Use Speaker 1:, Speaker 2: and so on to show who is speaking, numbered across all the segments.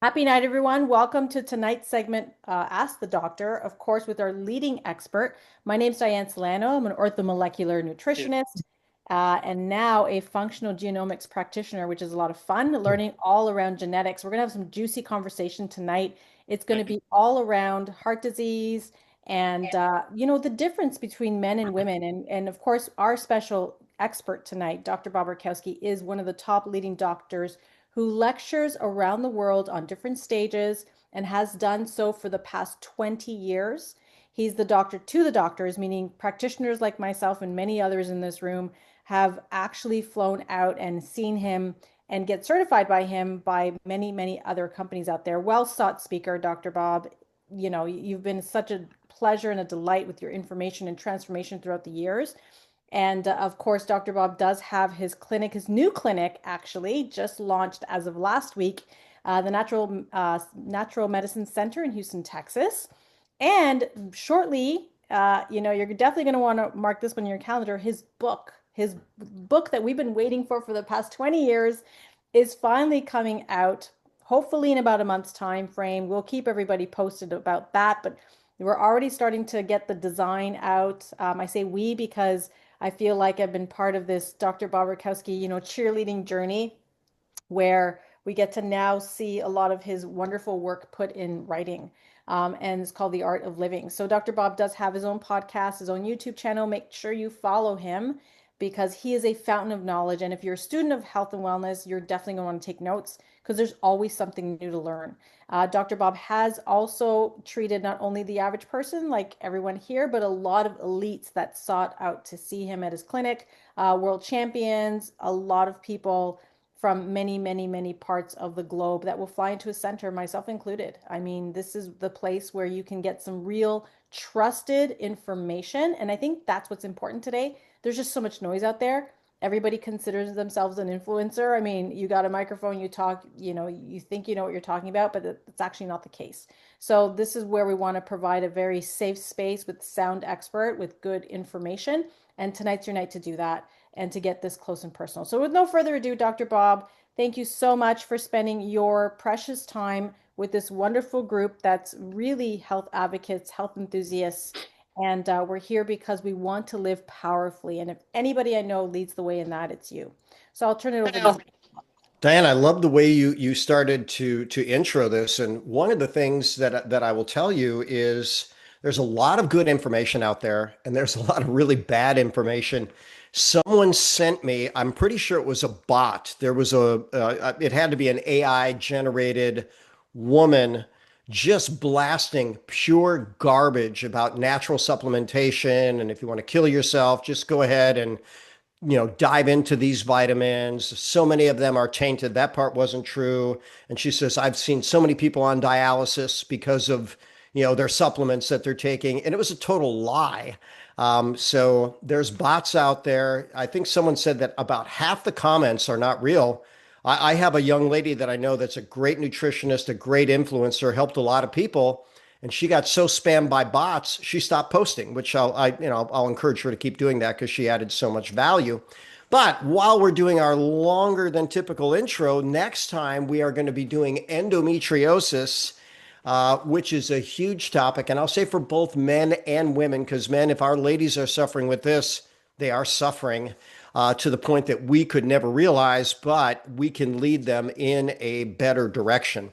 Speaker 1: Happy night, everyone. Welcome to tonight's segment, Ask the Doctor, of course, with our leading expert. My name's Diane Solano. I'm an orthomolecular nutritionist and now a functional genomics practitioner, which is a lot of fun, learning all around genetics. We're going to have some juicy conversation tonight. It's going to be all around heart disease and, the difference between men and women. And of course, our special expert tonight, Dr. Bobrakowski, is one of the top leading doctors who lectures around the world on different stages and has done so for the past 20 years. He's the doctor to the doctors, meaning practitioners like myself and many others in this room have actually flown out and seen him and get certified by him by many, many other companies out there. Well sought speaker, Dr. Bob. You've been such a pleasure and a delight with your information and transformation throughout the years. And of course, Dr. Bob does have his clinic, his new clinic actually just launched as of last week, the Natural Medicine Center in Houston, Texas. And shortly, you're definitely going to want to mark this one in your calendar. His book that we've been waiting for the past 20 years is finally coming out, hopefully in about a month's time frame. We'll keep everybody posted about that, but we're already starting to get the design out. I say we because I feel like I've been part of this Dr. Bobrakowski, cheerleading journey where we get to now see a lot of his wonderful work put in writing. And it's called The Art of Living. So Dr. Bob does have his own podcast, his own YouTube channel. Make sure you follow him because he is a fountain of knowledge. And if you're a student of health and wellness, you're definitely going to want to take notes because there's always something new to learn. Dr. Bob has also treated not only the average person like everyone here, but a lot of elites that sought out to see him at his clinic, world champions, a lot of people from many, many, many parts of the globe that will fly into a center, myself included. I mean, this is the place where you can get some real trusted information. And I think that's what's important today. There's just so much noise out there. Everybody considers themselves an influencer. I mean, you got a microphone, you talk, you think you know what you're talking about, but it's actually not the case. So this is where we want to provide a very safe space with sound expert with good information. And tonight's your night to do that and to get this close and personal. So with no further ado, Dr. Bob, thank you so much for spending your precious time with this wonderful group that's really health advocates, health enthusiasts. And we're here because we want to live powerfully. And if anybody I know leads the way in that, it's you. So I'll turn it over to you.
Speaker 2: Diane, I love the way you started to intro this. And one of the things that I will tell you is there's a lot of good information out there, and there's a lot of really bad information. Someone sent me, I'm pretty sure it was a bot. There was it had to be an AI generated woman just blasting pure garbage about natural supplementation. And if you want to kill yourself, just go ahead and dive into these vitamins. So many of them are tainted. That part wasn't true. And she says, I've seen so many people on dialysis because of, their supplements that they're taking. And it was a total lie. So there's bots out there. I think someone said that about half the comments are not real. I have a young lady that I know that's a great nutritionist, a great influencer, helped a lot of people. And she got so spammed by bots, she stopped posting, which I'll encourage her to keep doing that because she added so much value. But while we're doing our longer than typical intro, next time we are going to be doing endometriosis, which is a huge topic. And I'll say for both men and women, because men, if our ladies are suffering with this, they are suffering to the point that we could never realize, but we can lead them in a better direction.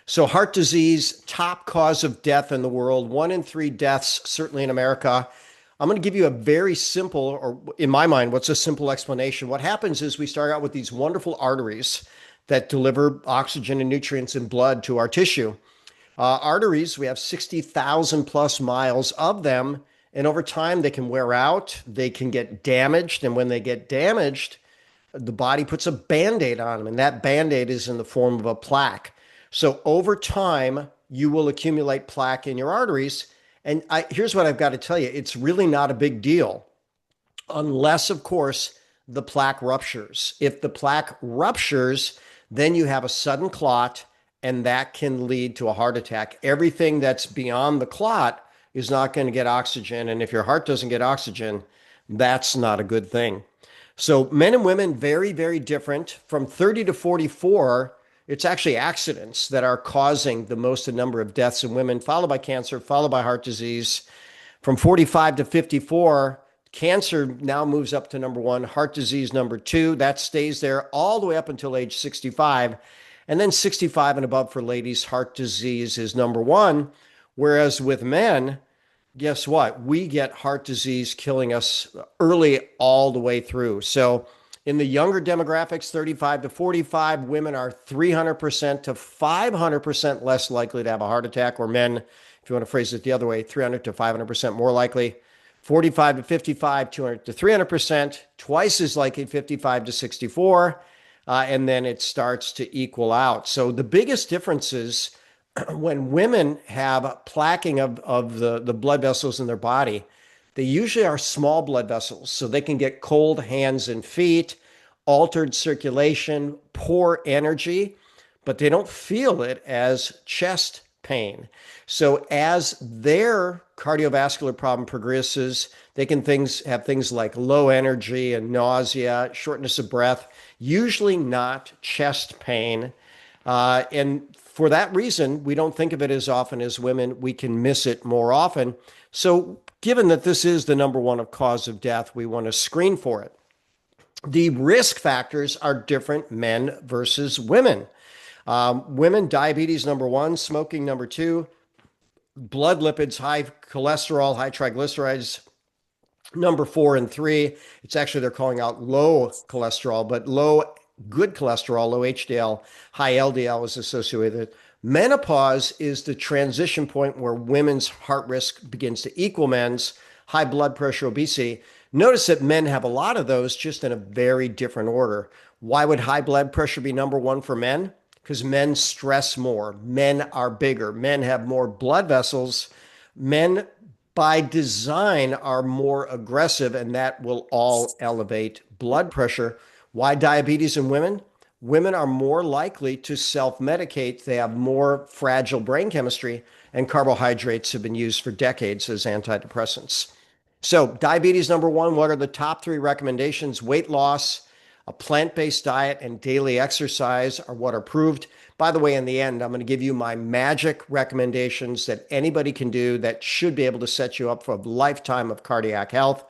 Speaker 2: So heart disease, top cause of death in the world, 1 in 3 deaths, certainly in America. I'm going to give you a very simple, or in my mind, what's a simple explanation? What happens is we start out with these wonderful arteries that deliver oxygen and nutrients in blood to our tissue. Arteries, we have 60,000 plus miles of them. And over time, they can wear out, they can get damaged. And when they get damaged, the body puts a Band-Aid on them. And that Band-Aid is in the form of a plaque. So over time, you will accumulate plaque in your arteries. And here's what I've got to tell you. It's really not a big deal unless, of course, the plaque ruptures. If the plaque ruptures, then you have a sudden clot, and that can lead to a heart attack. Everything that's beyond the clot is not going to get oxygen. And if your heart doesn't get oxygen, that's not a good thing. So men and women, very, very different. From 30 to 44, It's actually accidents that are causing the most number of deaths in women, followed by cancer, followed by heart disease. From 45 to 54, cancer now moves up to number one, heart disease number two. That stays there all the way up until age 65. And then 65 and above for ladies, heart disease is number one. Whereas with men, guess what? We get heart disease killing us early all the way through. So in the younger demographics, 35 to 45, women are 300% to 500% less likely to have a heart attack, or men, if you want to phrase it the other way, 300 to 500% more likely. 45 to 55, 200 to 300%, twice as likely 55 to 64. And then it starts to equal out. So the biggest differences when women have plaquing of the blood vessels in their body, they usually are small blood vessels. So they can get cold hands and feet, altered circulation, poor energy, but they don't feel it as chest pain. So as their cardiovascular problem progresses, they can have things like low energy and nausea, shortness of breath, usually not chest pain. And for that reason, we don't think of it as often as women. We can miss it more often. So given that this is the number one cause of death, we want to screen for it. The risk factors are different men versus women. Women, diabetes number one, smoking number two, blood lipids, high cholesterol, high triglycerides, number four and three. It's actually, they're calling out low cholesterol, but low good cholesterol, low HDL, high LDL is associated with it. Menopause is the transition point where women's heart risk begins to equal men's, high blood pressure, obesity. Notice that men have a lot of those, just in a very different order. Why would high blood pressure be number one for men? Because men stress more. Men are bigger. Men have more blood vessels. Men, by design, are more aggressive, and that will all elevate blood pressure. Why diabetes in women? Women are more likely to self-medicate. They have more fragile brain chemistry, and carbohydrates have been used for decades as antidepressants. So diabetes number one, what are the top three recommendations? Weight loss, a plant-based diet, and daily exercise are what are proved. By the way, in the end, I'm going to give you my magic recommendations that anybody can do that should be able to set you up for a lifetime of cardiac health.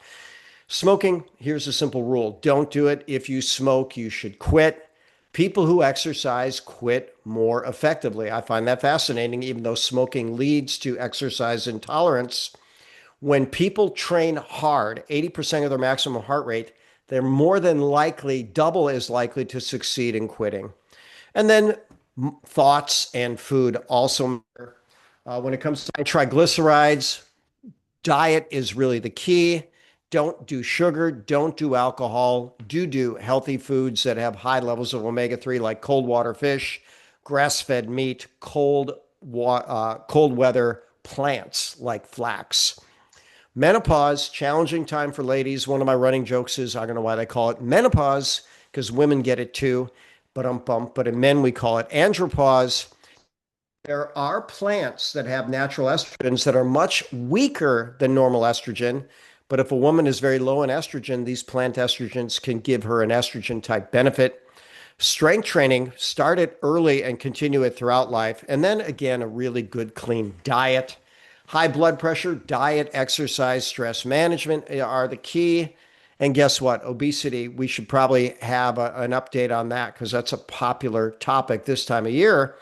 Speaker 2: Smoking, here's a simple rule. Don't do it. If you smoke, you should quit. People who exercise quit more effectively. I find that fascinating, even though smoking leads to exercise intolerance. When people train hard, 80% of their maximum heart rate, they're more than likely, double as likely to succeed in quitting. And then thoughts and food also matter. When it comes to triglycerides, diet is really the key. Don't do sugar, don't do alcohol, do healthy foods that have high levels of omega-3, like cold water fish, grass-fed meat, cold weather plants like flax. Menopause, challenging time for ladies. One of my running jokes is, I don't know why they call it menopause, because women get it too, but in men we call it andropause. There are plants that have natural estrogens that are much weaker than normal estrogen. But if a woman is very low in estrogen, these plant estrogens can give her an estrogen type benefit. Strength training, start it early and continue it throughout life. And then again, a really good, clean diet. High blood pressure, diet, exercise, stress management are the key. And guess what? Obesity, we should probably have an update on that, because that's a popular topic this time of year.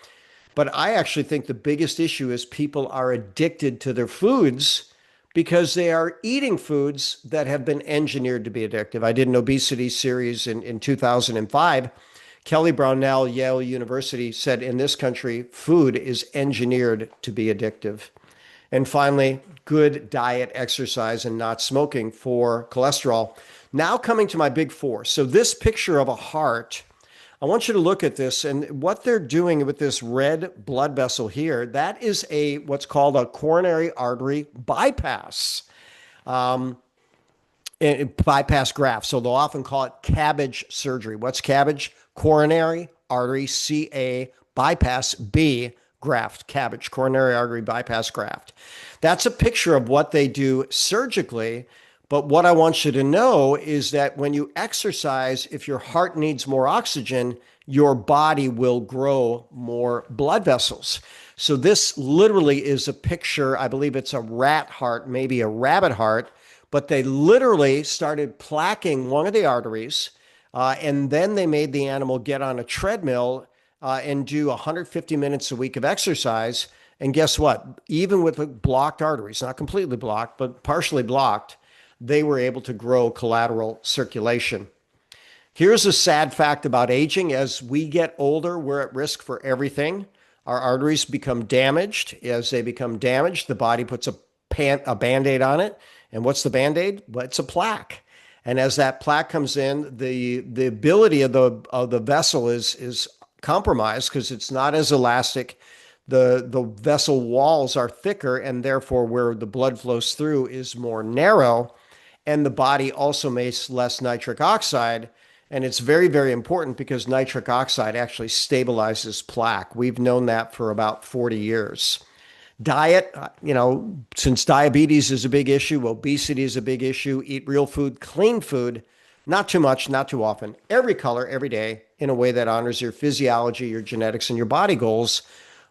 Speaker 2: But I actually think the biggest issue is people are addicted to their foods because they are eating foods that have been engineered to be addictive. I did an obesity series in 2005. Kelly Brownell, Yale University, said in this country, food is engineered to be addictive. And finally, good diet, exercise, and not smoking for cholesterol. Now coming to my big four. So this picture of a heart, I want you to look at this, and what they're doing with this red blood vessel here, that is what's called a coronary artery bypass, bypass graft. So they'll often call it cabbage surgery. What's cabbage? Coronary artery, CA, bypass, B, graft, cabbage, coronary artery bypass graft. That's a picture of what they do surgically. But what I want you to know is that when you exercise, if your heart needs more oxygen, your body will grow more blood vessels. So this literally is a picture. I believe it's a rat heart, maybe a rabbit heart, but they literally started plaquing one of the arteries. And then they made the animal get on a treadmill and do 150 minutes a week of exercise. And guess what? Even with blocked arteries, not completely blocked, but partially blocked, they were able to grow collateral circulation. Here's a sad fact about aging. As we get older, we're at risk for everything. Our arteries become damaged. As they become damaged, the body puts a band-aid on it. And what's the band-aid? Well, it's a plaque. And as that plaque comes in, the ability of the vessel is compromised because it's not as elastic. The vessel walls are thicker, and therefore where the blood flows through is more narrow. And the body also makes less nitric oxide. And it's very, very important because nitric oxide actually stabilizes plaque. We've known that for about 40 years. Diet, since diabetes is a big issue, obesity is a big issue, eat real food, clean food, not too much, not too often, every color, every day, in a way that honors your physiology, your genetics, and your body goals,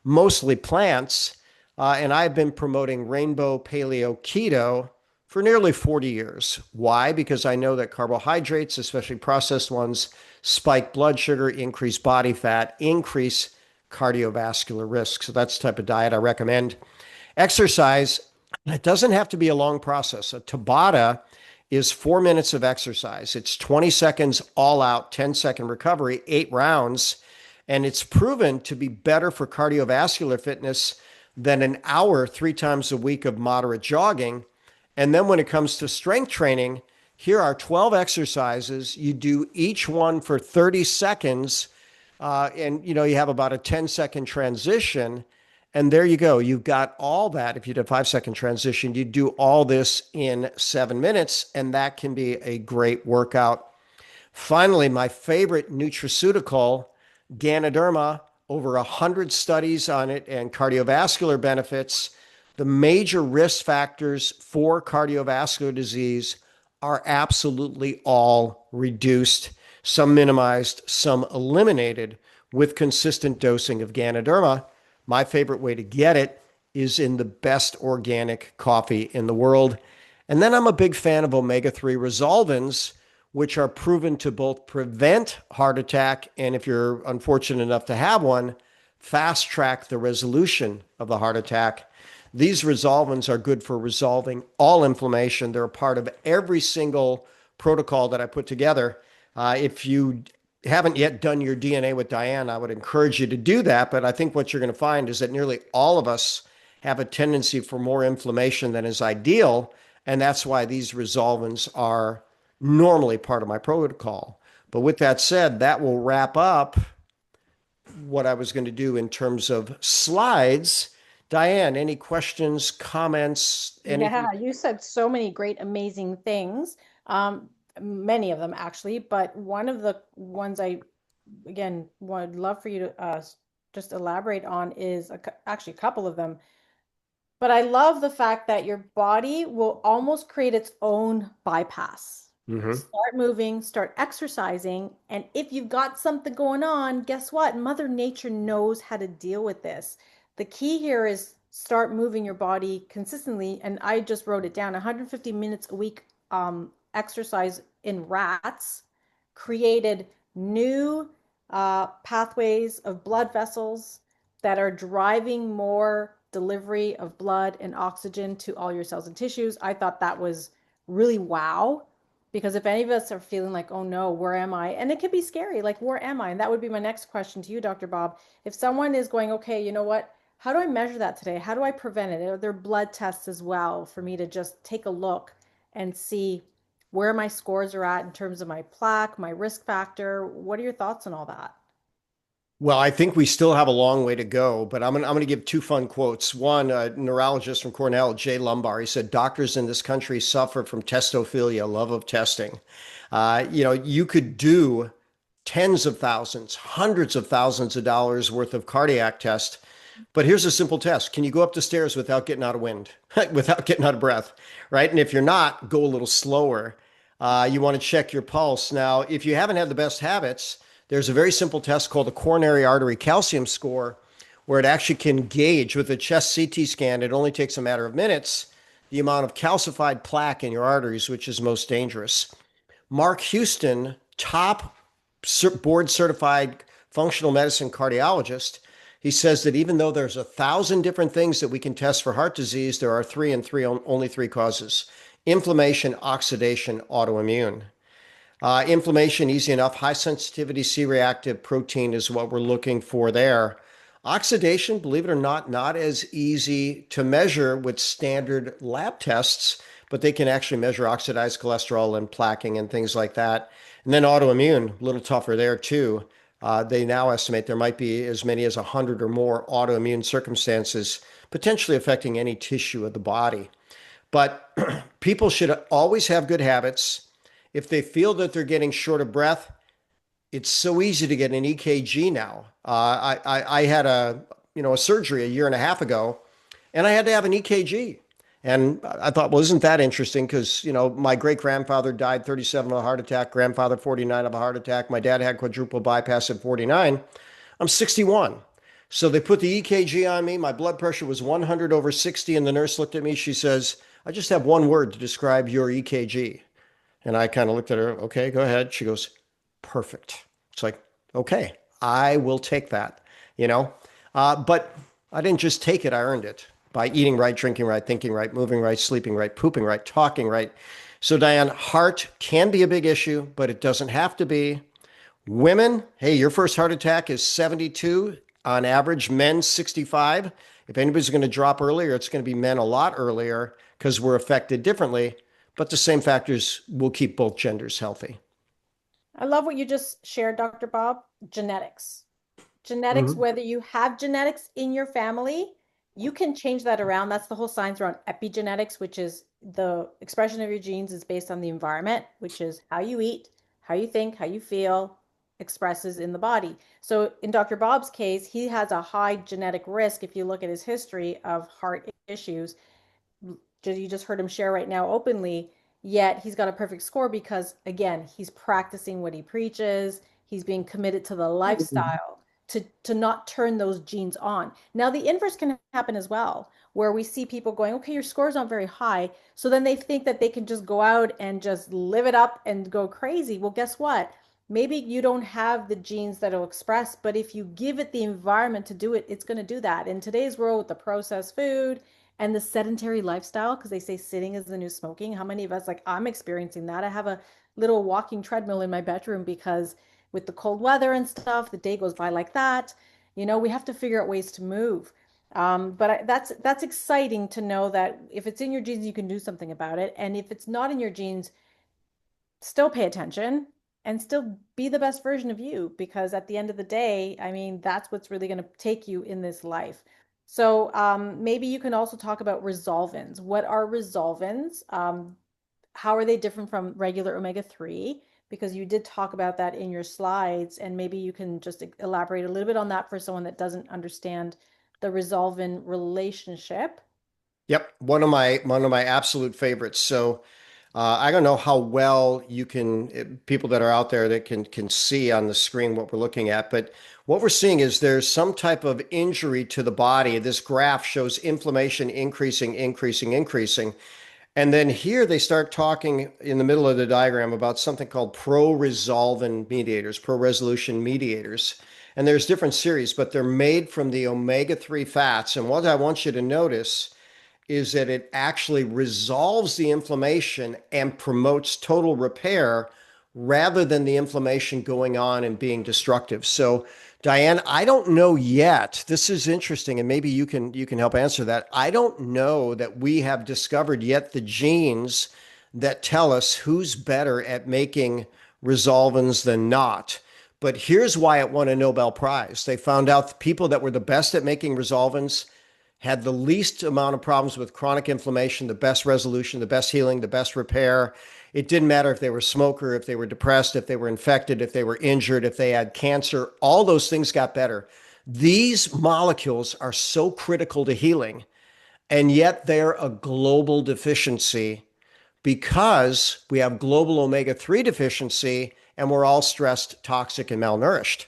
Speaker 2: mostly plants. And I've been promoting rainbow paleo keto for nearly 40 years. Why? Because I know that carbohydrates, especially processed ones, spike blood sugar, increase body fat, increase cardiovascular risk. So that's the type of diet I recommend. Exercise, it doesn't have to be a long process. A Tabata is 4 minutes of exercise. It's 20 seconds all out, 10-second recovery, 8 rounds. And it's proven to be better for cardiovascular fitness than an hour 3 times a week of moderate jogging. And then when it comes to strength training, here are 12 exercises. You do each one for 30 seconds. And you have about a 10-second transition. And there you go. You've got all that. If you did a 5-second transition, you do all this in 7 minutes. And that can be a great workout. Finally, my favorite nutraceutical, Ganoderma, over 100 studies on it and cardiovascular benefits. The major risk factors for cardiovascular disease are absolutely all reduced, some minimized, some eliminated with consistent dosing of Ganoderma. My favorite way to get it is in the best organic coffee in the world. And then I'm a big fan of omega-3 resolvins, which are proven to both prevent heart attack and, if you're unfortunate enough to have one, fast track the resolution of the heart attack. These resolvins are good for resolving all inflammation. They're a part of every single protocol that I put together. If you haven't yet done your DNA with Diane, I would encourage you to do that. But I think what you're going to find is that nearly all of us have a tendency for more inflammation than is ideal. And that's why these resolvins are normally part of my protocol. But with that said, that will wrap up what I was going to do in terms of slides. Diane, any questions, comments, anything?
Speaker 1: Yeah, you said so many great, amazing things. Many of them actually, but one of the ones I, again, would love for you to just elaborate on is actually a couple of them. But I love the fact that your body will almost create its own bypass.
Speaker 2: Mm-hmm.
Speaker 1: Start moving, start exercising, and if you've got something going on, guess what? Mother Nature knows how to deal with this. The key here is start moving your body consistently. And I just wrote it down, 150 minutes a week exercise in rats created new pathways of blood vessels that are driving more delivery of blood and oxygen to all your cells and tissues. I thought that was really wow. Because if any of us are feeling like, oh no, where am I? And it could be scary, like, where am I? And that would be my next question to you, Dr. Bob. If someone is going, okay, you know what? How do I measure that today? How do I prevent it? Are there blood tests as well for me to just take a look and see where my scores are at in terms of my plaque, my risk factor? What are your thoughts on all that?
Speaker 2: Well, I think we still have a long way to go, but I'm gonna give two fun quotes. One, a neurologist from Cornell, Jay Lumbar, he said, "Doctors in this country suffer from testophilia, love of testing." You could do tens of thousands, hundreds of thousands of dollars worth of cardiac test, but here's a simple test: can you go up the stairs without getting out of wind, without getting out of breath, right? And if you're not, go a little slower. You want to check your pulse. Now, if you haven't had the best habits, There's a very simple test called the coronary artery calcium score, where it actually can gauge with a chest CT scan. It only takes a matter of minutes the amount of calcified plaque in your arteries, which is most dangerous. Mark Houston, top board certified functional medicine cardiologist, he says that even though there's 1,000 different things that we can test for heart disease, there are only three causes: inflammation, oxidation, autoimmune. Inflammation, easy enough. High sensitivity C-reactive protein is what we're looking for there. Oxidation, believe it or not as easy to measure with standard lab tests, but they can actually measure oxidized cholesterol and plaquing and things like that. And then autoimmune, a little tougher there too. They now estimate there might be as many as 100 or more autoimmune circumstances potentially affecting any tissue of the body. But people should always have good habits. If they feel that they're getting short of breath, it's so easy to get an EKG now. I had a surgery a year and a half ago, and I had to have an EKG. And I thought, well, isn't that interesting? Because my great grandfather died 37 of a heart attack, grandfather 49 of a heart attack. My dad had quadruple bypass at 49. I'm 61. So they put the EKG on me. My blood pressure was 100 over 60, and the nurse looked at me. She says, "I just have one word to describe your EKG." And I kind of looked at her. Okay, go ahead. She goes, "Perfect." It's like, okay, I will take that, you know. But I didn't just take it, I earned it by eating right, drinking right, thinking right, moving right, sleeping right, pooping right, talking right. So, Diane, heart can be a big issue, but it doesn't have to be. Women, hey, your first heart attack is 72 on average, men 65. If anybody's going to drop earlier, it's going to be men a lot earlier because we're affected differently, but the same factors will keep both genders healthy.
Speaker 1: I love what you just shared, Dr. Bob. Genetics. Genetics,
Speaker 2: Mhm.
Speaker 1: whether you have genetics in your family, you can change that around. That's the whole science around epigenetics, which is the expression of your genes is based on the environment, which is how you eat, how you think, how you feel, expresses in the body. So in Dr. Bob's case, he has a high genetic risk if you look at his history of heart issues. You just heard him share right now openly, yet he's got a perfect score because, again, he's practicing what he preaches. He's being committed to the lifestyle to not turn those genes on. Now, the inverse can happen as well, where we see people going, okay, your score's not very high. So then they think that they can just go out and just live it up and go crazy. Well, guess what? Maybe you don't have the genes that will express, but if you give it the environment to do it, it's going to do that. In today's world with the processed food and the sedentary lifestyle, because they say sitting is the new smoking. How many of us, like I'm experiencing that? I have a little walking treadmill in my bedroom because with the cold weather and stuff, the day goes by like that. We have to figure out ways to move. But that's exciting to know that if it's in your genes, you can do something about it. And if it's not in your genes, still pay attention and still be the best version of you, because at the end of the day, I mean, that's what's really going to take you in this life. So maybe you can also talk about resolvins. What are resolvins? How are they different from regular omega-3? Because you did talk about that in your slides, and maybe you can just elaborate a little bit on that for someone that doesn't understand the resolvin relationship.
Speaker 2: Yep, one of my absolute favorites. So I don't know how well you can people that are out there that can see on the screen what we're looking at, but what we're seeing is there's some type of injury to the body. This graph shows inflammation increasing, increasing, increasing. And then here they start talking in the middle of the diagram about something called pro-resolvin mediators, pro-resolution mediators. And there's different series, but they're made from the omega-3 fats. And what I want you to notice is that it actually resolves the inflammation and promotes total repair rather than the inflammation going on and being destructive. So, Diane, I don't know yet. This is interesting, and maybe you can help answer that. I don't know that we have discovered yet the genes that tell us who's better at making resolvins than not. But here's why it won a Nobel Prize. They found out the people that were the best at making resolvins had the least amount of problems with chronic inflammation, the best resolution, the best healing, the best repair. It didn't matter if they were a smoker, if they were depressed, if they were infected, if they were injured, if they had cancer, all those things got better. These molecules are so critical to healing, and yet they're a global deficiency because we have global omega 3 deficiency and we're all stressed, toxic, and malnourished.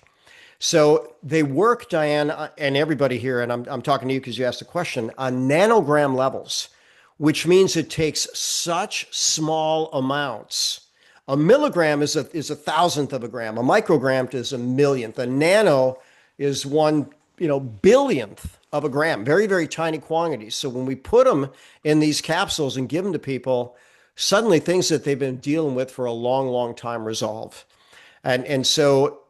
Speaker 2: So they work, Diane, and everybody here, and I'm talking to you because you asked a question, on nanogram levels, which means it takes such small amounts. A milligram is a thousandth of a gram. A microgram is a millionth. A nano is one, billionth of a gram. Very, very tiny quantities. So when we put them in these capsules and give them to people, suddenly things that they've been dealing with for a long, long time resolve. And so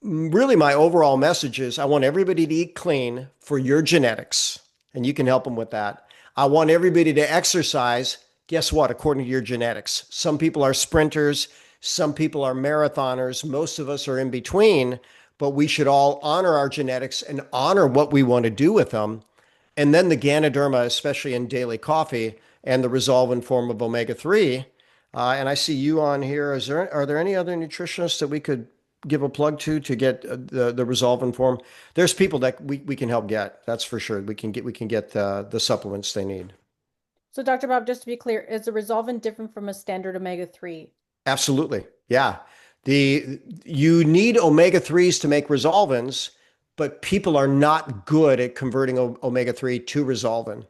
Speaker 2: really my overall message is I want everybody to eat clean for your genetics, and you can help them with that. I want everybody to exercise. Guess what? According to your genetics, some people are sprinters, some people are marathoners, most of us are in between, but we should all honor our genetics and honor what we want to do with them. And then the Ganoderma, especially in daily coffee, and the resolving form of omega-3. And I see you on here. Are there any other nutritionists that we could give a plug to get the resolving form? There's people that we can help get. That's for sure. We can get the supplements they need.
Speaker 1: So, Dr. Bob, just to be clear, is the resolvin different from a standard omega-3?
Speaker 2: Absolutely. Yeah. You need omega-3s to make resolvins, but people are not good at converting omega-3 to resolvin.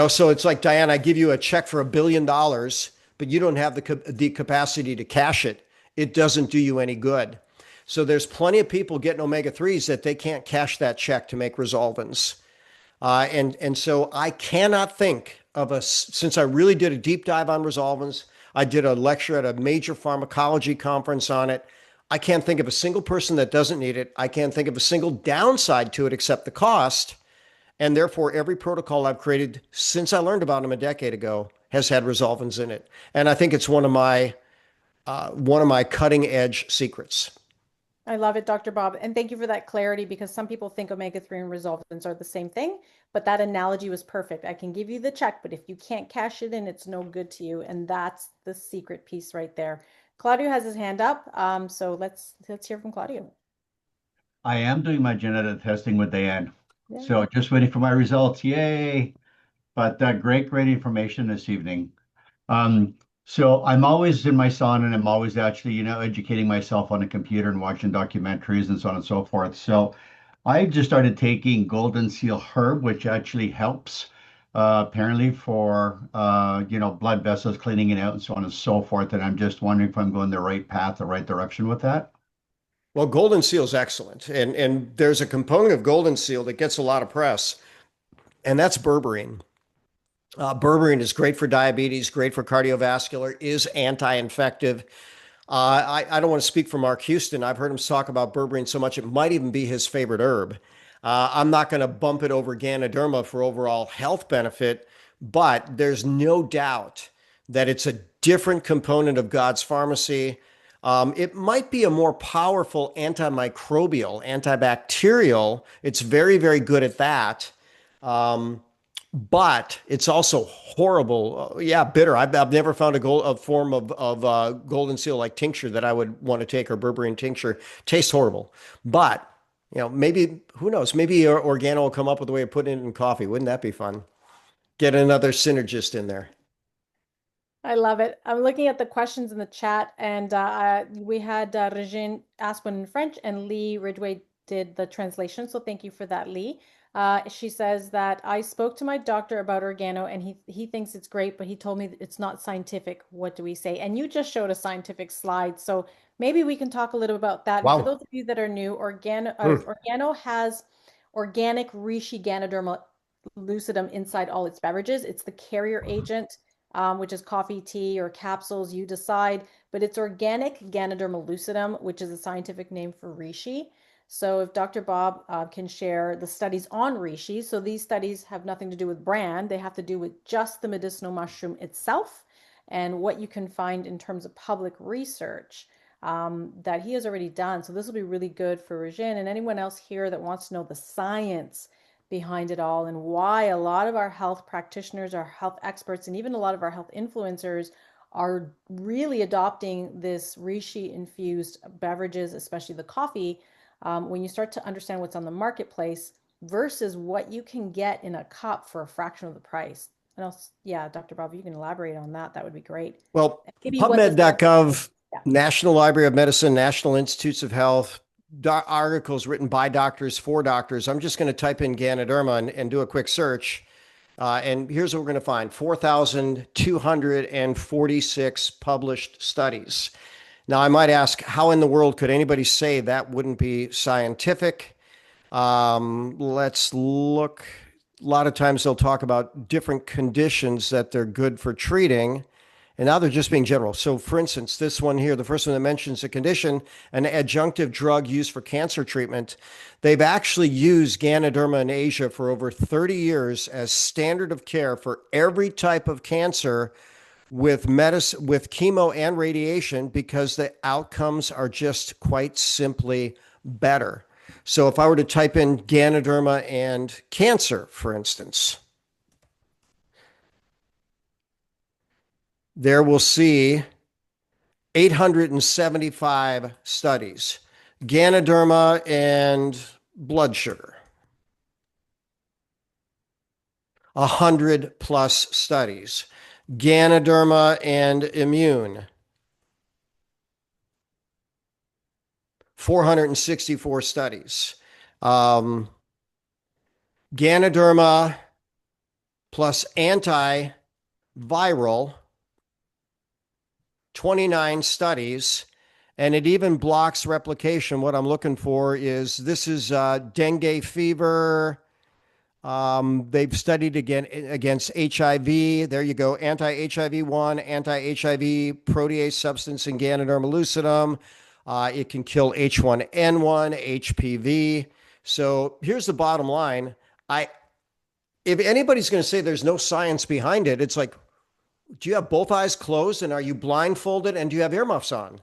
Speaker 2: So it's like, Diane, I give you a check for $1 billion, but you don't have the capacity to cash it. It doesn't do you any good. So there's plenty of people getting omega-3s that they can't cash that check to make resolvins. And so I cannot think of since I really did a deep dive on resolvins, I did a lecture at a major pharmacology conference on it. I can't think of a single person that doesn't need it. I can't think of a single downside to it except the cost. And therefore, every protocol I've created since I learned about them a decade ago has had resolvins in it. And I think it's one of my cutting edge secrets.
Speaker 1: I love it, Dr. Bob. And thank you for that clarity because some people think omega-3 and resolvins are the same thing, but that analogy was perfect. I can give you the check, but if you can't cash it in, it's no good to you. And that's the secret piece right there. Claudio has his hand up. So let's hear from Claudio.
Speaker 3: I am doing my genetic testing with Diane.
Speaker 1: Yeah.
Speaker 3: So just waiting for my results. Yay. But great information this evening. Um, so I'm always in my sauna and I'm always actually, educating myself on a computer and watching documentaries and so on and so forth. So I just started taking Golden Seal Herb, which actually helps apparently for, blood vessels cleaning it out and so on and so forth. And I'm just wondering if I'm going the right path, the right direction with that.
Speaker 2: Well, Golden Seal is excellent. And there's a component of Golden Seal that gets a lot of press, and that's berberine. Berberine is great for diabetes, great for cardiovascular, is anti-infective. I don't want to speak for Mark Houston. I've heard him talk about berberine so much it might even be his favorite herb. I'm not going to bump it over Ganoderma for overall health benefit, but there's no doubt that it's a different component of God's pharmacy. It might be a more powerful antimicrobial, antibacterial. It's very, very good at that. Um, but it's also horrible. Yeah, bitter. I've never found a form of golden seal like tincture that I would want to take, or berberine tincture. Tastes horrible. But maybe, who knows? Maybe Organo will come up with a way of putting it in coffee. Wouldn't that be fun? Get another synergist in there.
Speaker 1: I love it. I'm looking at the questions in the chat, and we had Regine ask one in French, and Lee Ridgway did the translation. So thank you for that, Lee. She says that I spoke to my doctor about organo, and he thinks it's great, but he told me it's not scientific. What do we say? And you just showed a scientific slide, so maybe we can talk a little about that. And for
Speaker 2: Wow.
Speaker 1: those of you that are new,
Speaker 2: Hmm.
Speaker 1: organo has organic Reishi Ganoderma lucidum inside all its beverages. It's the carrier agent, which is coffee, tea, or capsules, you decide. But it's organic Ganoderma lucidum, which is a scientific name for reishi. So if Dr. Bob can share the studies on reishi, so these studies have nothing to do with brand, they have to do with just the medicinal mushroom itself and what you can find in terms of public research that he has already done. So this will be really good for Regine and anyone else here that wants to know the science behind it all and why a lot of our health practitioners, our health experts, and even a lot of our health influencers are really adopting this reishi infused beverages, especially the coffee, when you start to understand what's on the marketplace versus what you can get in a cup for a fraction of the price. And else, yeah, Dr. Bob, you can elaborate on that. That would be great.
Speaker 2: Well,
Speaker 1: Maybe what this.
Speaker 2: PubMed.gov. National Library of Medicine, National Institutes of Health, articles written by doctors for doctors. I'm just going to type in Ganoderma and do a quick search. And here's what we're going to find: 4,246 published studies. Now, I might ask, how in the world could anybody say that wouldn't be scientific? Let's look. A lot of times they'll talk about different conditions that they're good for treating. And now they're just being general. So, for instance, this one here, the first one that mentions a condition, an adjunctive drug used for cancer treatment. They've actually used Ganoderma in Asia for over 30 years as standard of care for every type of cancer with medicine, with chemo and radiation, because the outcomes are just quite simply better. So, if I were to type in Ganoderma and cancer, for instance, there we'll see 875 studies. Ganoderma and blood sugar, 100 plus studies. Ganoderma and immune, 464 studies. Ganoderma plus antiviral, 29 studies, and it even blocks replication. What I'm looking for is this is dengue fever. They've studied again against HIV. There you go. Anti-HIV-1, anti-HIV protease substance in Ganoderma lucidum. It can kill H1N1, HPV. So here's the bottom line. If anybody's going to say there's no science behind it, it's like, do you have both eyes closed and are you blindfolded and do you have earmuffs on?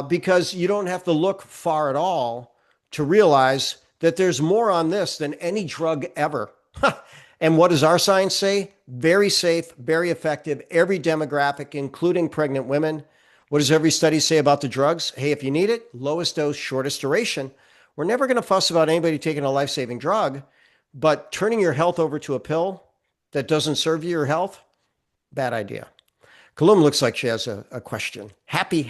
Speaker 2: Because you don't have to look far at all to realize that there's more on this than any drug ever. And what does our science say? Very safe, very effective, every demographic, including pregnant women. What does every study say about the drugs? Hey, if you need it, lowest dose, shortest duration. We're never going to fuss about anybody taking a life-saving drug, but turning your health over to a pill that doesn't serve your health, bad idea. Kalum looks like she has a question. Happy,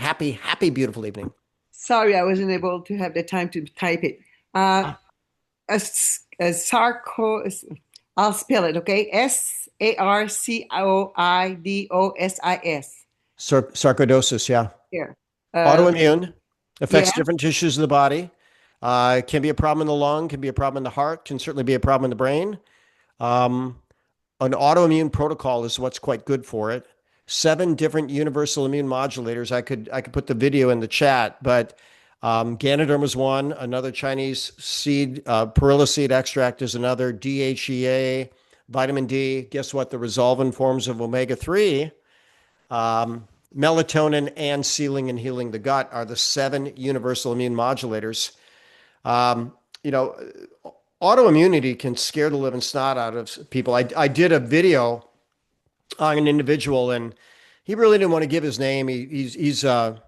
Speaker 2: beautiful evening.
Speaker 4: Sorry, I wasn't able to have the time to type it. I'll spell it, okay? Sarcoidosis.
Speaker 2: Sarcoidosis, yeah.
Speaker 4: Here.
Speaker 2: Autoimmune, affects
Speaker 4: Yeah.
Speaker 2: different tissues of the body. Can be a problem in the lung, can be a problem in the heart, can certainly be a problem in the brain. An autoimmune protocol is what's quite good for it. 7 different universal immune modulators. I could put the video in the chat, but Ganoderma is one. Another Chinese seed, perilla seed extract is another. DHEA, vitamin D. Guess what? The resolvin forms of omega-3, melatonin, and sealing and healing the gut are the 7 universal immune modulators. You know, autoimmunity can scare the living snot out of people. I did a video on an individual, and he really didn't want to give his name. He's a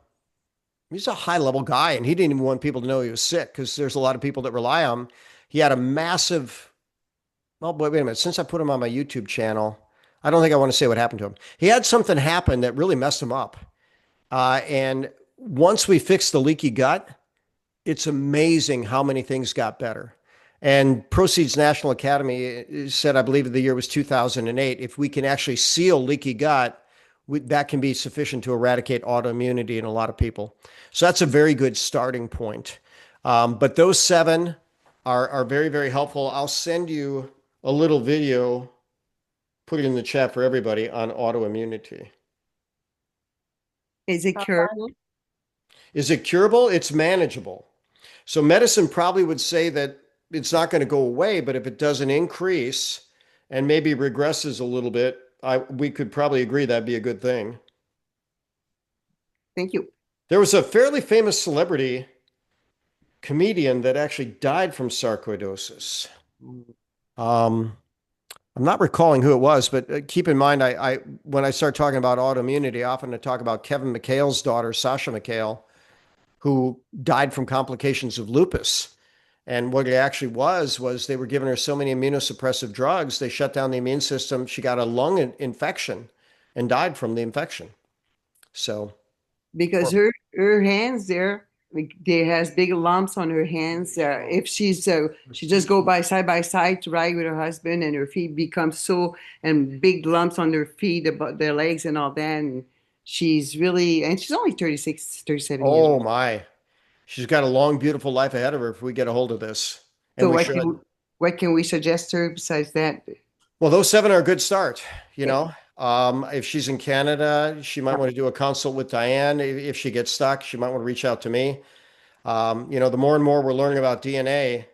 Speaker 2: high level guy, and he didn't even want people to know he was sick because there's a lot of people that rely on him. He had a massive. Well, wait a minute. Since I put him on my YouTube channel, I don't think I want to say what happened to him. He had something happen that really messed him up, and once we fixed the leaky gut, it's amazing how many things got better. And Proceed's National Academy said, I believe the year was 2008, if we can actually seal leaky gut, that can be sufficient to eradicate autoimmunity in a lot of people. So that's a very good starting point. But those 7 are very, very helpful. I'll send you a little video, put it in the chat for everybody, on autoimmunity.
Speaker 4: Is it curable?
Speaker 2: Is it curable? It's manageable. So medicine probably would say that it's not going to go away, but if it doesn't increase and maybe regresses a little bit, we could probably agree that'd be a good thing.
Speaker 4: Thank you.
Speaker 2: There was a fairly famous celebrity comedian that actually died from sarcoidosis. I'm not recalling who it was, but keep in mind, when I start talking about autoimmunity, I often talk about Kevin McHale's daughter, Sasha McHale, who died from complications of lupus. And what it actually was they were giving her so many immunosuppressive drugs, they shut down the immune system. She got a lung infection and died from the infection. So
Speaker 4: because
Speaker 2: Or-
Speaker 4: her hands there, like, there has big lumps on her hands. If she just go by side to ride with her husband, and her feet become so, and big lumps on her feet, about their legs and all that. And she's only 36, 37 years
Speaker 2: Oh
Speaker 4: old.
Speaker 2: my. She's got a long, beautiful life ahead of her if we get a hold of this. And
Speaker 4: So
Speaker 2: we should.
Speaker 4: what can we suggest her besides that?
Speaker 2: Well, those 7 are a good start, you
Speaker 4: Okay.
Speaker 2: know. If she's in Canada, she might want to do a consult with Diane. If she gets stuck, she might want to reach out to me. The more and more we're learning about DNA,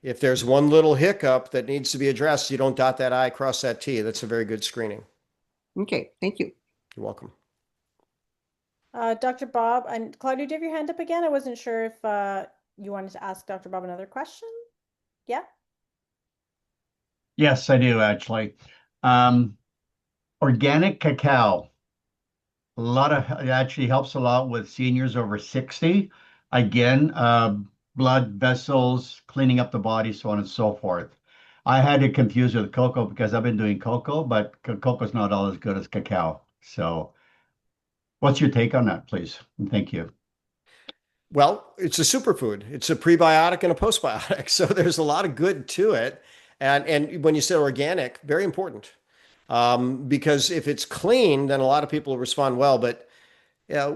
Speaker 2: if there's one little hiccup that needs to be addressed, you don't dot that I, cross that T. That's a very good screening.
Speaker 4: Okay, thank you.
Speaker 2: You're welcome.
Speaker 1: Dr. Bob and Claudia, do you have your hand up again? I wasn't sure if you wanted to ask Dr. Bob another question. Yeah.
Speaker 3: Yes, I do actually. Um, Organic cacao. It actually helps a lot with seniors over 60. Again, blood vessels, cleaning up the body, so on and so forth. I had it confused with cocoa because I've been doing cocoa, but cocoa's not all as good as cacao. So, what's your take on that, please? And thank you.
Speaker 2: Well, it's a superfood. It's a prebiotic and a postbiotic. So there's a lot of good to it. And when you say organic, very important. Because if it's clean, then a lot of people respond well. But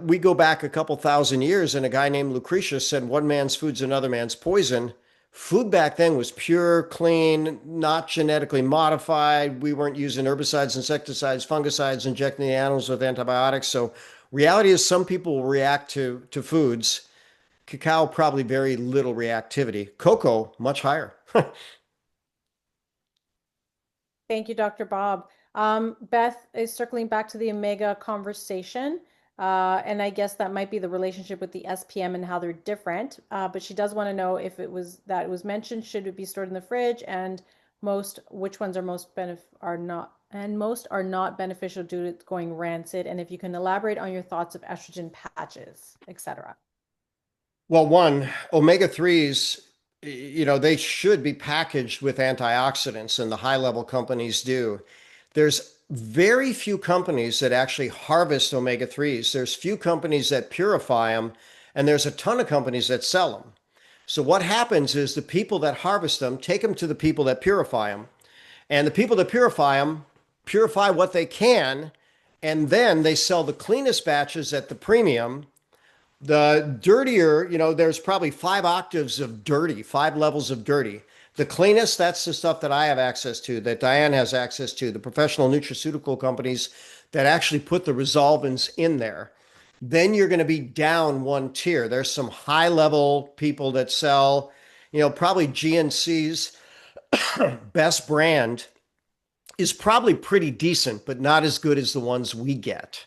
Speaker 2: we go back a couple thousand years, and a guy named Lucretius said, "One man's food's another man's poison." Food back then was pure, clean, not genetically modified. We weren't using herbicides, insecticides, fungicides, injecting the animals with antibiotics. So reality is some people will react to foods. Cacao, probably very little reactivity. Cocoa, much higher.
Speaker 1: Thank you, Dr. Bob. Beth is circling back to the omega conversation. And I guess that might be the relationship with the SPM and how they're different. But she does want to know if it was mentioned, should it be stored in the fridge, and which ones are not beneficial due to it going rancid, and if you can elaborate on your thoughts of estrogen patches, etc.
Speaker 2: Well, one, omega 3s, they should be packaged with antioxidants, and the high level companies do. There's very few companies that actually harvest omega 3s. There's few companies that purify them, and there's a ton of companies that sell them. So, what happens is the people that harvest them take them to the people that purify them, and the people that purify them purify what they can, and then they sell the cleanest batches at the premium. The dirtier, there's probably 5 octaves of dirty, 5 levels of dirty. The cleanest, that's the stuff that I have access to, that Diane has access to, the professional nutraceutical companies that actually put the resolvins in there. Then you're going to be down one tier. There's some high level people that sell, probably GNC's best brand is probably pretty decent, but not as good as the ones we get.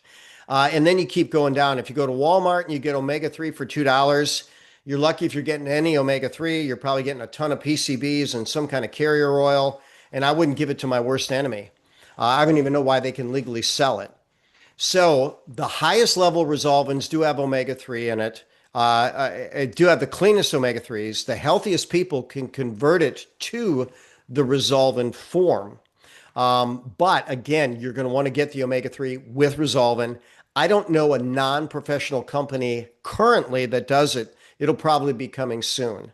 Speaker 2: And then you keep going down. If you go to Walmart and you get omega 3 for $2, you're lucky if you're getting any omega 3. You're probably getting a ton of PCBs and some kind of carrier oil. And I wouldn't give it to my worst enemy. I don't even know why they can legally sell it. So the highest level resolvins do have omega 3 in it. Do have the cleanest omega 3s. The healthiest people can convert it to the resolvin form. But again, you're going to want to get the omega 3 with resolvin. I don't know a non professional company currently that does it. It'll probably be coming soon.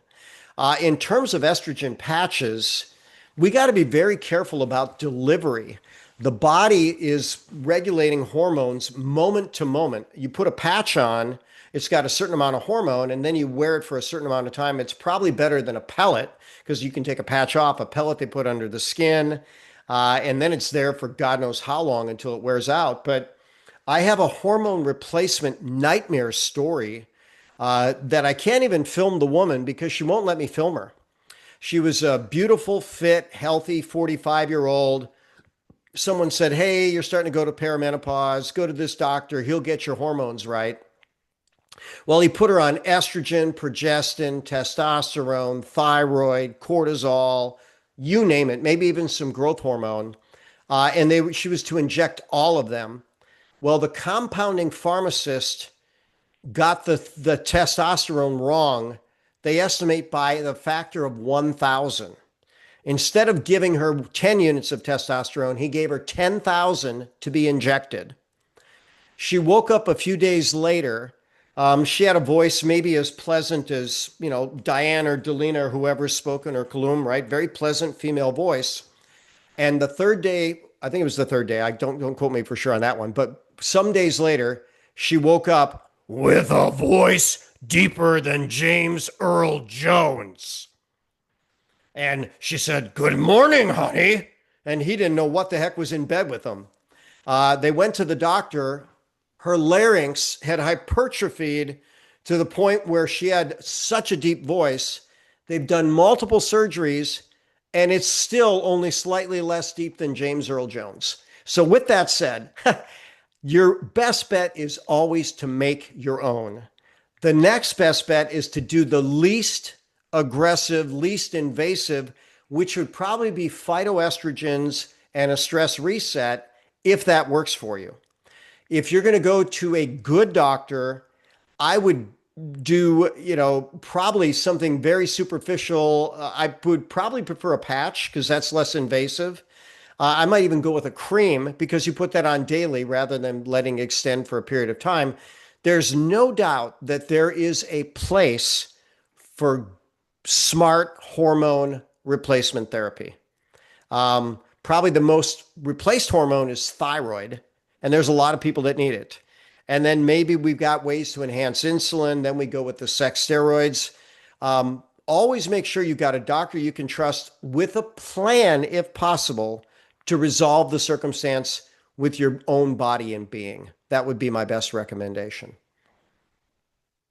Speaker 2: In terms of estrogen patches, we got to be very careful about delivery. The body is regulating hormones moment to moment. You put a patch on, it's got a certain amount of hormone, and then you wear it for a certain amount of time. It's probably better than a pellet because you can take a patch off. A pellet they put under the skin, and then it's there for God knows how long until it wears out. But I have a hormone replacement nightmare story that I can't even film the woman because she won't let me film her. She was a beautiful, fit, healthy 45-year-old. Someone said, "Hey, you're starting to go to perimenopause. Go to this doctor. He'll get your hormones right." Well, he put her on estrogen, progestin, testosterone, thyroid, cortisol, you name it, maybe even some growth hormone. She was to inject all of them. Well, the compounding pharmacist got the testosterone wrong. They estimate by the factor of 1,000. Instead of giving her 10 units of testosterone, he gave her 10,000 to be injected. She woke up a few days later. She had a voice maybe as pleasant as, Diane or Delina or whoever's spoken or Kalum, right? Very pleasant female voice. And the third day, I think it was the third day. I don't quote me for sure on that one, but some days later, she woke up with a voice deeper than James Earl Jones. And she said, "Good morning, honey." And he didn't know what the heck was in bed with him. They went to the doctor. Her larynx had hypertrophied to the point where she had such a deep voice. They've done multiple surgeries, and it's still only slightly less deep than James Earl Jones. So, with that said, your best bet is always to make your own. The next best bet is to do the least aggressive, least invasive, which would probably be phytoestrogens and a stress reset if that works for you. If you're going to go to a good doctor, I would do, probably something very superficial. I would probably prefer a patch because that's less invasive. I might even go with a cream because you put that on daily rather than letting it extend for a period of time. There's no doubt that there is a place for smart hormone replacement therapy. Probably the most replaced hormone is thyroid, and there's a lot of people that need it. And then maybe we've got ways to enhance insulin. Then we go with the sex steroids. Always make sure you've got a doctor you can trust with a plan, if possible, to resolve the circumstance with your own body and being. That would be my best recommendation.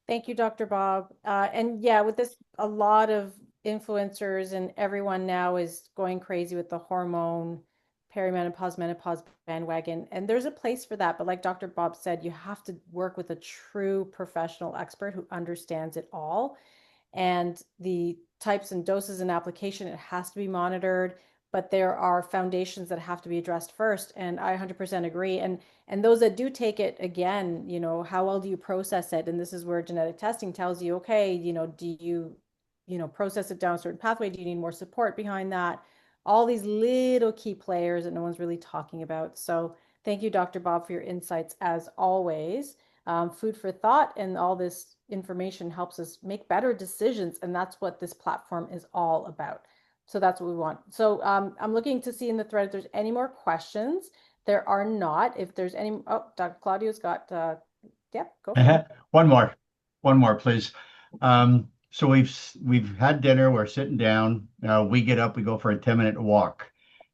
Speaker 1: Thank you, Dr. Bob. And yeah, with this, a lot of influencers and everyone now is going crazy with the hormone, perimenopause, menopause bandwagon. And there's a place for that. But like Dr. Bob said, you have to work with a true professional expert who understands it all. And the types and doses and application, it has to be monitored. But there are foundations that have to be addressed first. And I 100% agree. And those that do take it, again, how well do you process it? And this is where genetic testing tells you, okay, do you, process it down a certain pathway? Do you need more support behind that? All these little key players that no one's really talking about. So thank you, Dr. Bob, for your insights as always. Food for thought, and all this information helps us make better decisions. And that's what this platform is all about. So that's what we want. So I'm looking to see in the thread if there's any more questions. There are not. If there's any, Dr. Claudio's got, yep, go for it.
Speaker 3: One more, please. So we've had dinner. We're sitting down. We get up. We go for a 10-minute walk.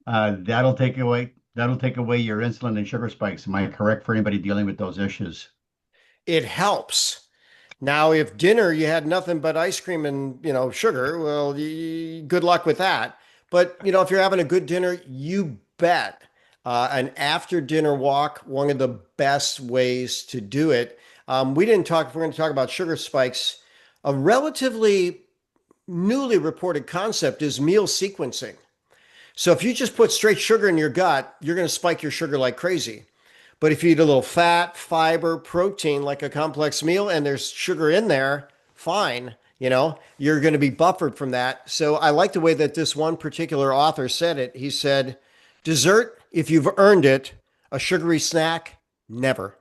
Speaker 3: That'll take away your insulin and sugar spikes. Am I correct for anybody dealing with those issues?
Speaker 2: It helps. Now, if dinner you had nothing but ice cream and sugar, well, good luck with that. But if you're having a good dinner, you bet an after dinner walk, one of the best ways to do it. We didn't talk. If we're going to talk about sugar spikes, a relatively newly reported concept is meal sequencing. So if you just put straight sugar in your gut, you're going to spike your sugar like crazy. But if you eat a little fat, fiber, protein, like a complex meal, and there's sugar in there, fine. You're going to be buffered from that. So I like the way that this one particular author said it. He said, dessert, if you've earned it, a sugary snack, never.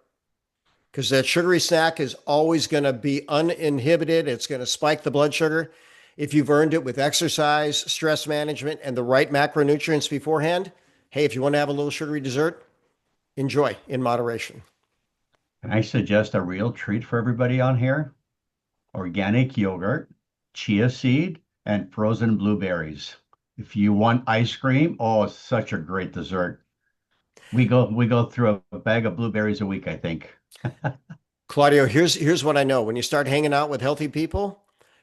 Speaker 2: Because that sugary snack is always going to be uninhibited. It's going to spike the blood sugar. If you've earned it with exercise, stress management, and the right macronutrients beforehand, hey, if you want to have a little sugary dessert, enjoy in moderation.
Speaker 3: Can I suggest a real treat for everybody on here? Organic yogurt, chia seed, and frozen blueberries. If you want ice cream, oh, it's such a great dessert. We go through a bag of blueberries a week, I think.
Speaker 2: Claudio, here's what I know. When you start hanging out with healthy people,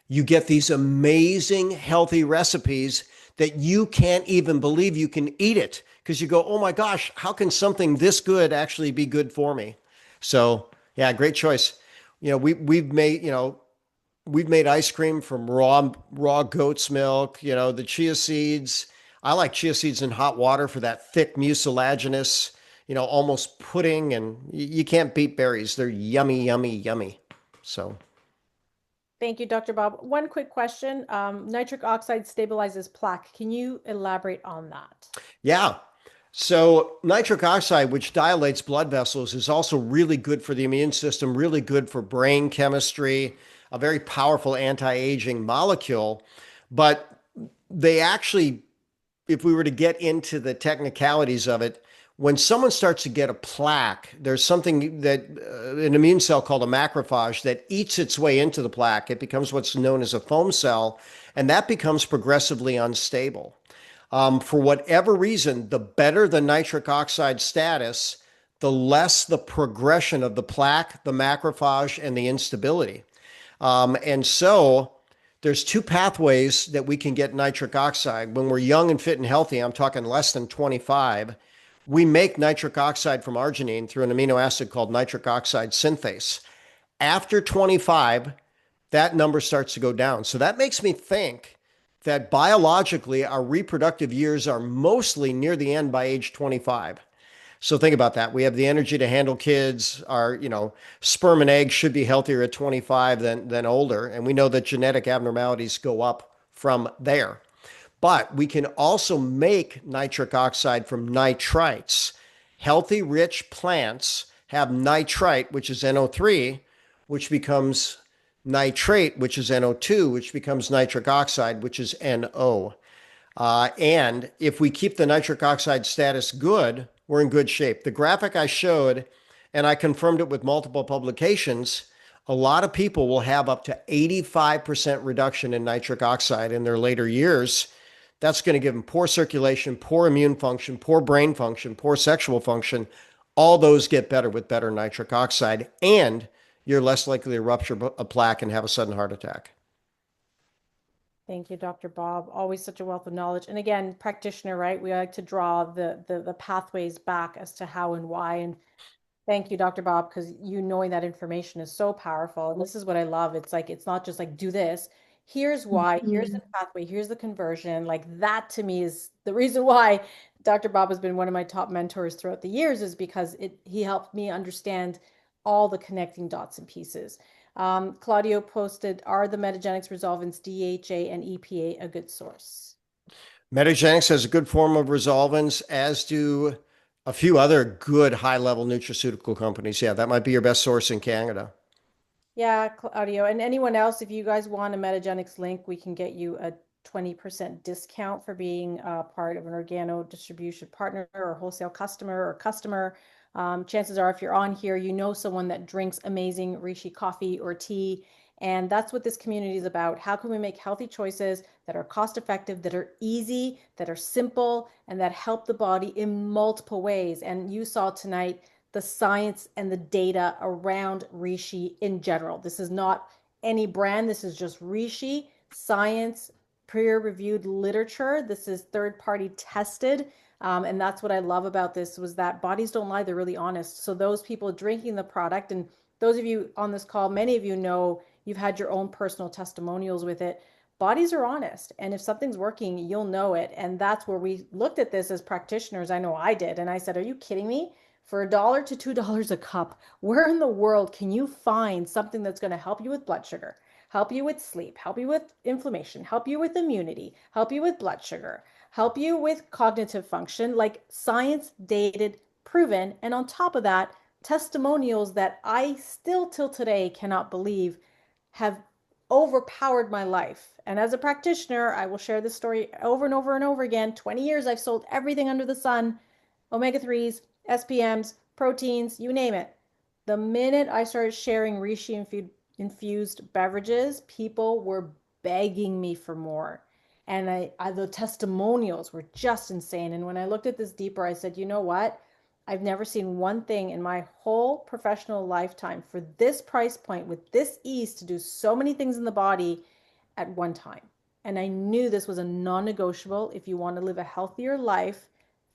Speaker 2: you get these amazing healthy recipes that you can't even believe you can eat it, because you go, oh my gosh, how can something this good actually be good for me? So yeah, great choice. We've made ice cream from raw goat's milk, the chia seeds. I like chia seeds in hot water for that thick mucilaginous, almost pudding, and you can't beat berries. They're yummy, yummy, yummy. So
Speaker 1: Thank you, Dr. Bob. One quick question. Nitric oxide stabilizes plaque. Can you elaborate on that?
Speaker 2: yeah. So nitric oxide, which dilates blood vessels, is also really good for the immune system, really good for brain chemistry, a very powerful anti-aging molecule. But they actually, if we were to get into the technicalities of it, when someone starts to get a plaque, there's something that an immune cell called a macrophage that eats its way into the plaque. It becomes what's known as a foam cell, and that becomes progressively unstable. For whatever reason, the better the nitric oxide status, the less the progression of the plaque, the macrophage, and the instability. And so there's two pathways that we can get nitric oxide. When we're young and fit and healthy, I'm talking less than 25, we make nitric oxide from arginine through an amino acid called nitric oxide synthase. After 25, that number starts to go down. So that makes me think that biologically, our reproductive years are mostly near the end by age 25. So think about that. We have the energy to handle kids. Our, sperm and eggs should be healthier at 25 than older. And we know that genetic abnormalities go up from there. But we can also make nitric oxide from nitrites. Healthy, rich plants have nitrite, which is NO3, which becomes nitrate, which is NO2, which becomes nitric oxide, which is NO. And if we keep the nitric oxide status good, we're in good shape. The graphic I showed, and I confirmed it with multiple publications, a lot of people will have up to 85% reduction in nitric oxide in their later years. That's going to give them poor circulation, poor immune function, poor brain function, poor sexual function. All those get better with better nitric oxide, and you're less likely to rupture a plaque and have a sudden heart attack.
Speaker 1: Thank you, Dr. Bob. Always such a wealth of knowledge. And again, practitioner, right? We like to draw the pathways back as to how and why. And thank you, Dr. Bob, because you knowing that information is so powerful. And this is what I love. It's like, it's not just like, do this. Here's why, here's the pathway, here's the conversion. Like that to me is the reason why Dr. Bob has been one of my top mentors throughout the years, is because he helped me understand all the connecting dots and pieces. Claudio posted, are the metagenics resolvents DHA and EPA a good source?
Speaker 2: Metagenics has a good form of resolvents, as do a few other good high-level nutraceutical companies. Yeah, that might be your best source in Canada.
Speaker 1: Yeah, Claudio. And anyone else, if you guys want a Metagenics link, we can get you a 20% discount for being part of an organo distribution partner or wholesale customer. Chances are, if you're on here, you know someone that drinks amazing Reishi coffee or tea. And that's what this community is about. How can we make healthy choices that are cost effective, that are easy, that are simple, and that help the body in multiple ways? And you saw tonight the science and the data around Reishi in general. This is not any brand. This is just Reishi science, peer-reviewed literature. This is third-party tested. And that's what I love about this, was that bodies don't lie. They're really honest. So those people drinking the product, and those of you on this call, many of you know you've had your own personal testimonials with it. Bodies are honest. And if something's working, you'll know it. And that's where we looked at this as practitioners. I know I did. And I said, are you kidding me? For $1 to $2 a cup, where in the world can you find something that's going to help you with blood sugar, help you with sleep, help you with inflammation, help you with immunity, help you with blood sugar, help you with cognitive function, like science dated, proven, and on top of that, testimonials that I still till today cannot believe have overpowered my life. And as a practitioner, I will share this story over and over and over again. 20 years I've sold everything under the sun, omega-3s, SPMs, proteins, you name it. The minute I started sharing Reishi infused beverages, people were begging me for more. And the testimonials were just insane. And when I looked at this deeper, I said, you know what? I've never seen one thing in my whole professional lifetime for this price point with this ease to do so many things in the body at one time. And I knew this was a non-negotiable. If you want to live a healthier life,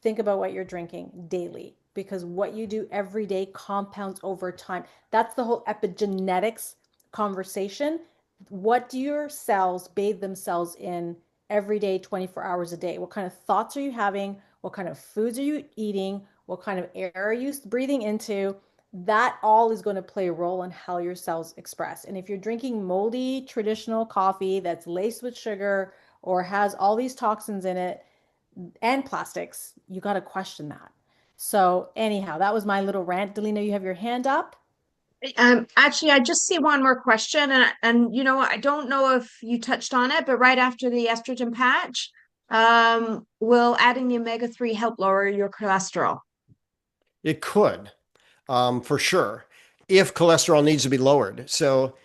Speaker 1: think about what you're drinking daily, because what you do every day compounds over time. That's the whole epigenetics conversation. What do your cells bathe themselves in every day, 24 hours a day? What kind of thoughts are you having? What kind of foods are you eating? What kind of air are you breathing into? That all is going to play a role in how your cells express. And if you're drinking moldy traditional coffee that's laced with sugar or has all these toxins in it, and plastics, you got to question that. So anyhow, that was my little rant. Delina, you have your hand up.
Speaker 5: Actually, I just see one more question, and I don't know if you touched on it, but right after the estrogen patch, will adding the omega-3 help lower your cholesterol?
Speaker 2: It could, for sure, if cholesterol needs to be lowered. So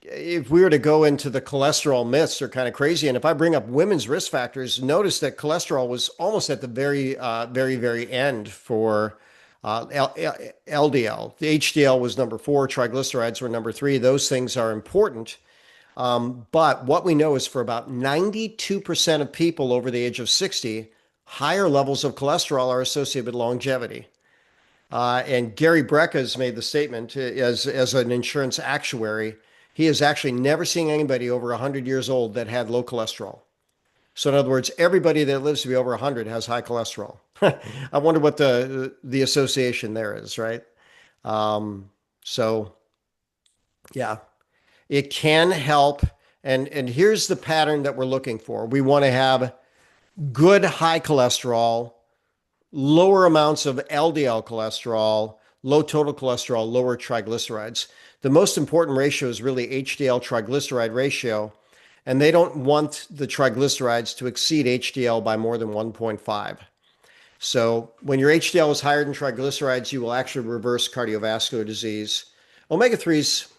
Speaker 2: if we were to go into the cholesterol myths, they're kind of crazy. And if I bring up women's risk factors, notice that cholesterol was almost at the very end for LDL. The HDL was number 4, triglycerides were number 3. Those things are important. But what we know is for about 92% of people over the age of 60, higher levels of cholesterol are associated with longevity. And Gary Brecka has made the statement as an insurance actuary. He has actually never seen anybody over 100 years old that had low cholesterol. So in other words, everybody that lives to be over 100 has high cholesterol. I wonder what the association there is, right? So yeah, it can help. And here's the pattern that we're looking for. We want to have good high cholesterol, lower amounts of LDL cholesterol, low total cholesterol, lower triglycerides. The most important ratio is really HDL triglyceride ratio, and they don't want the triglycerides to exceed HDL by more than 1.5. So when your HDL is higher than triglycerides, you will actually reverse cardiovascular disease. Omega-3s,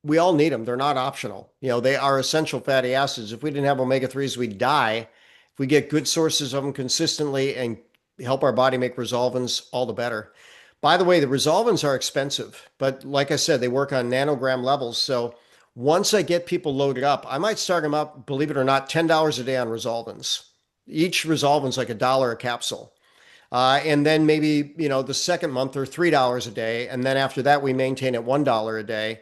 Speaker 2: we all need them. They're not optional. They are essential fatty acids. If we didn't have omega-3s, we'd die. If we get good sources of them consistently and help our body make resolvins, all the better. By the way, the resolvins are expensive, but like I said, they work on nanogram levels. So once I get people loaded up, I might start them up, believe it or not, $10 a day on resolvins. Each resolvin's like $1 a capsule. And then maybe, the second month or $3 a day. And then after that, we maintain at $1 a day,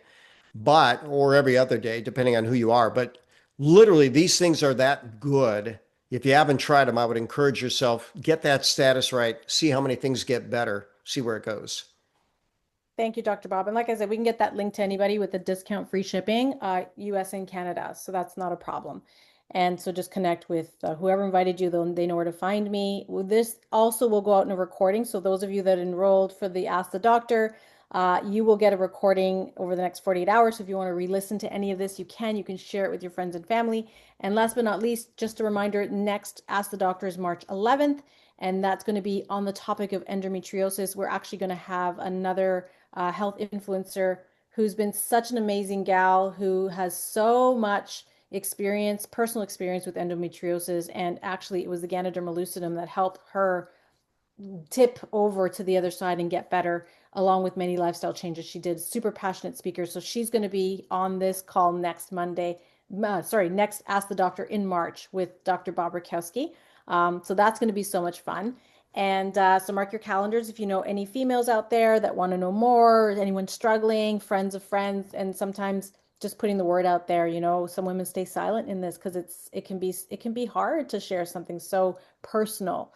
Speaker 2: or every other day, depending on who you are. But literally, these things are that good. If you haven't tried them, I would encourage yourself, get that status right, see how many things get better, see where it goes.
Speaker 1: Thank you, Dr. Bob. And like I said, we can get that link to anybody with the discount free shipping, US and Canada. So that's not a problem. And so just connect with whoever invited you, they know where to find me. This also will go out in a recording. So those of you that enrolled for the Ask the Doctor, you will get a recording over the next 48 hours. So if you want to re-listen to any of this, you can share it with your friends and family. And last but not least, just a reminder, next Ask the Doctor is March 11th. And that's going to be on the topic of endometriosis. We're actually going to have another health influencer who's been such an amazing gal, who has so much personal experience with endometriosis. And actually it was the Ganoderma lucidum that helped her tip over to the other side and get better, along with many lifestyle changes she did. Super passionate speaker. So she's going to be on this call next Ask the Doctor in March with Dr. Bobrakowski. So that's going to be so much fun. And so mark your calendars if you know any females out there that want to know more, anyone struggling, friends of friends, and sometimes just putting the word out there. Some women stay silent in this because it can be hard to share something so personal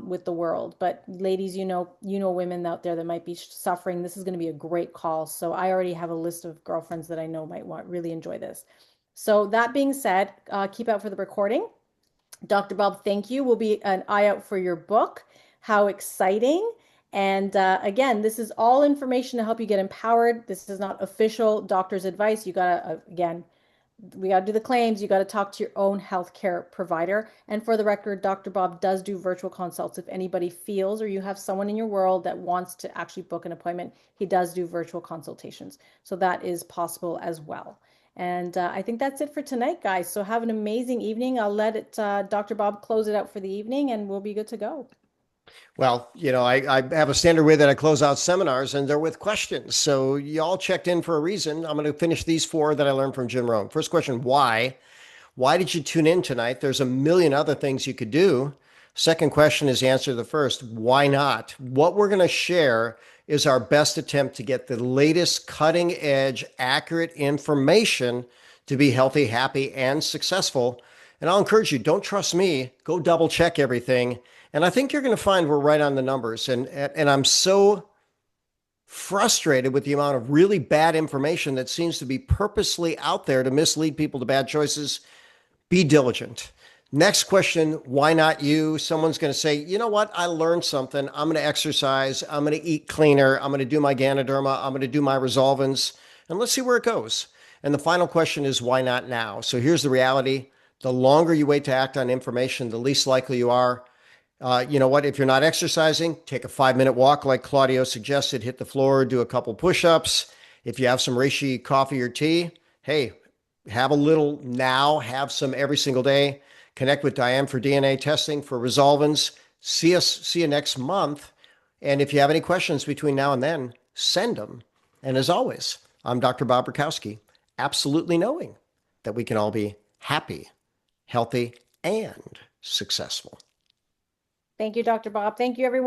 Speaker 1: with the world. But ladies, women out there that might be suffering. This is going to be a great call. So I already have a list of girlfriends that I know might really enjoy this. So that being said, keep out for the recording. Dr. Bob, thank you. We'll be an eye out for your book. How exciting. And again, this is all information to help you get empowered. This is not official doctor's advice. You got to, we got to do the claims. You got to talk to your own healthcare provider. And for the record, Dr. Bob does do virtual consults. If anybody feels or you have someone in your world that wants to actually book an appointment, he does do virtual consultations. So that is possible as well. And I think that's it for tonight, guys. So have an amazing evening. I'll let Dr. Bob close it out for the evening and we'll be good to go.
Speaker 2: Well, I have a standard way that I close out seminars, and they're with questions. So you all checked in for a reason. I'm going to finish these 4 that I learned from Jim Rohn. First question, why? Why did you tune in tonight? There's a million other things you could do. Second question is the answer to the first, why not? What we're going to share is our best attempt to get the latest cutting edge, accurate information to be healthy, happy, and successful. And I'll encourage you, don't trust me, go double check everything. And I think you're going to find we're right on the numbers. And I'm so frustrated with the amount of really bad information that seems to be purposely out there to mislead people to bad choices. Be diligent. Next question, why not you? Someone's going to say, you know what? I learned something. I'm going to exercise. I'm going to eat cleaner. I'm going to do my Ganoderma. I'm going to do my Resolvins. And let's see where it goes. And the final question is, why not now? So here's the reality. The longer you wait to act on information, the least likely you are. You know what? If you're not exercising, take a 5-minute walk like Claudio suggested, hit the floor, do a couple push-ups. If you have some reishi coffee or tea, hey, have a little now, have some every single day. Connect with Diane for DNA testing for Resolvins. See you next month. And if you have any questions between now and then, send them. And as always, I'm Dr. Bob Rakowski, absolutely knowing that we can all be happy, healthy, and successful.
Speaker 1: Thank you, Dr. Bob. Thank you, everyone.